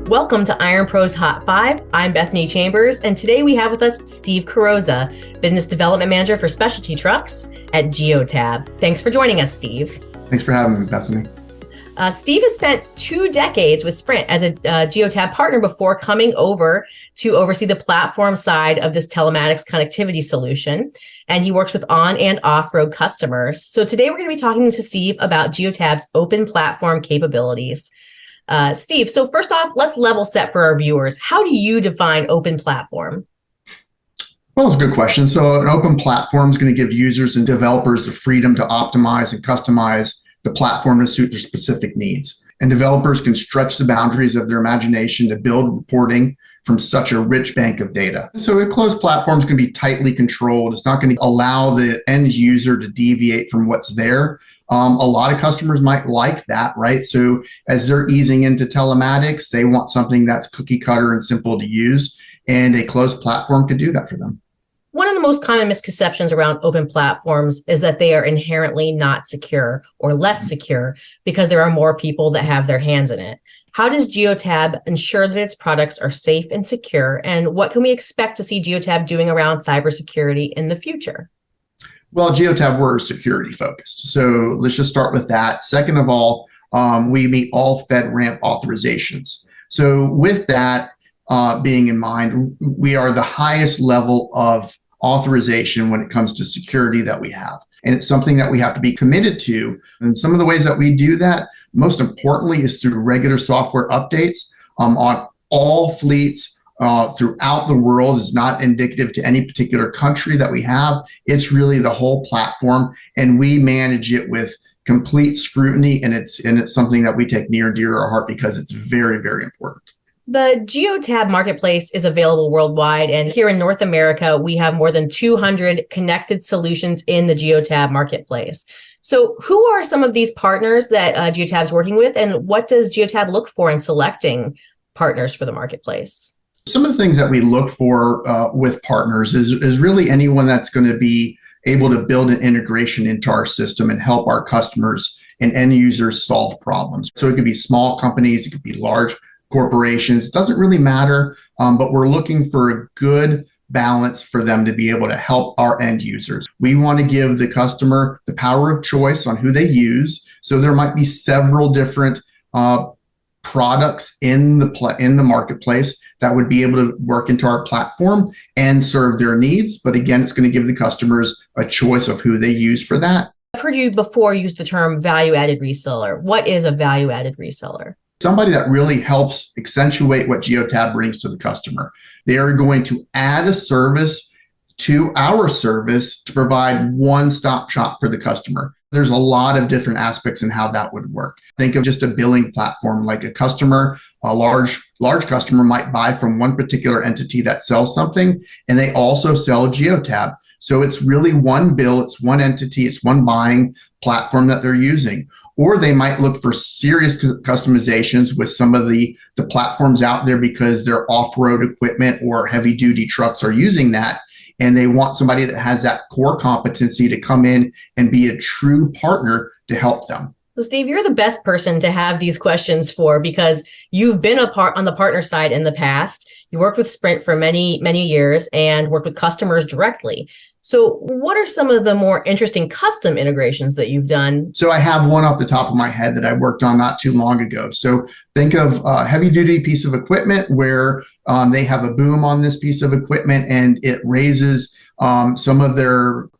Welcome to IRONPROS Hot 5. I'm Bethany Chambers, and today we have with us Steve Carozza, Business Development Manager for Specialty Trucks at Geotab. Thanks for joining us, Steve. Thanks for having me, Bethany. Steve has spent 2 decades with Sprint as a Geotab partner before coming over to oversee the platform side of this telematics connectivity solution. And he works with on and off-road customers. So today we're going to be talking to Steve about Geotab's open platform capabilities. Steve, so first off, let's level set for our viewers. How do you define open platform? Well, it's a good question. So an open platform is going to give users and developers the freedom to optimize and customize the platform to suit their specific needs. And developers can stretch the boundaries of their imagination to build reporting from such a rich bank of data. So a closed platform is going to be tightly controlled. It's not going to allow the end user to deviate from what's there. A lot of customers might like that, right? So as they're easing into telematics, they want something that's cookie cutter and simple to use, and a closed platform could do that for them. One of the most common misconceptions around open platforms is that they are inherently not secure or less secure because there are more people that have their hands in it. How does Geotab ensure that its products are safe and secure? And what can we expect to see Geotab doing around cybersecurity in the future? Well, Geotab, we're security focused. So let's just start with that. Second of all, we meet all FedRAMP authorizations. So with that being in mind, we are the highest level of authorization when it comes to security that we have. And it's something that we have to be committed to. And some of the ways that we do that, most importantly, is through regular software updates on all fleets throughout the world. Is not indicative to any particular country that we have. It's really the whole platform, and we manage it with complete scrutiny, and it's something that we take near and dear to our heart because it's very, very important. The Geotab marketplace is available worldwide, and here in North America, we have more than 200 connected solutions in the Geotab marketplace. So who are some of these partners that Geotab's working with, and what does Geotab look for in selecting partners for the marketplace? Some of the things that we look for with partners is really anyone that's going to be able to build an integration into our system and help our customers and end users solve problems. So it could be small companies, it could be large corporations. It doesn't really matter, but we're looking for a good balance for them to be able to help our end users. We want to give the customer the power of choice on who they use. So there might be several different products in the marketplace that would be able to work into our platform and serve their needs. But again, it's going to give the customers a choice of who they use for that. I've heard you before use the term value-added reseller. What is a value-added reseller? Somebody that really helps accentuate what Geotab brings to the customer. They are going to add a service to our service to provide one-stop shop for the customer. There's a lot of different aspects in how that would work. Think of just a billing platform, like a customer, a large customer might buy from one particular entity that sells something, and they also sell Geotab. So it's really one bill, it's one entity, it's one buying platform that they're using. Or they might look for serious customizations with some of the platforms out there because their off-road equipment or heavy-duty trucks are using that. And they want somebody that has that core competency to come in and be a true partner to help them. So Steve, you're the best person to have these questions for because you've been on the partner side in the past. You worked with Sprint for many, many years and worked with customers directly. So what are some of the more interesting custom integrations that you've done? So I have one off the top of my head that I worked on not too long ago. So think of a heavy duty piece of equipment where they have a boom on this piece of equipment and it raises some of their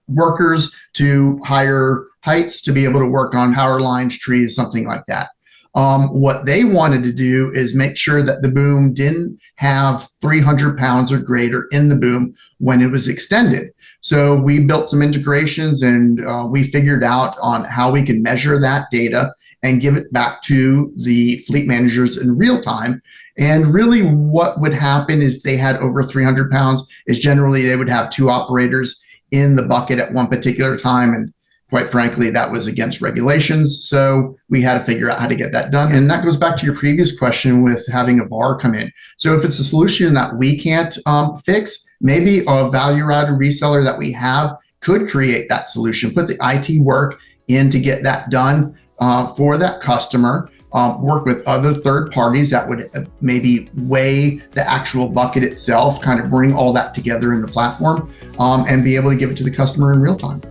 workers to higher heights to be able to work on power lines, trees, something like that. What they wanted to do is make sure that the boom didn't have 300 pounds or greater in the boom when it was extended. So we built some integrations and we figured out on how we can measure that data and give it back to the fleet managers in real time. And really what would happen if they had over 300 pounds is generally they would have 2 operators in the bucket at one particular time. And quite frankly, that was against regulations. So we had to figure out how to get that done. And that goes back to your previous question with having a VAR come in. So if it's a solution that we can't fix, maybe a value-added reseller that we have could create that solution, put the IT work in to get that done for that customer. work with other third parties that would maybe weigh the actual bucket itself, kind of bring all that together in the platform, and be able to give it to the customer in real time.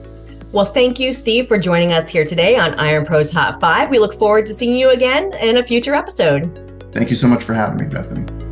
Well, thank you, Steve, for joining us here today on IRONPROS Hot 5. We look forward to seeing you again in a future episode. Thank you so much for having me, Bethany.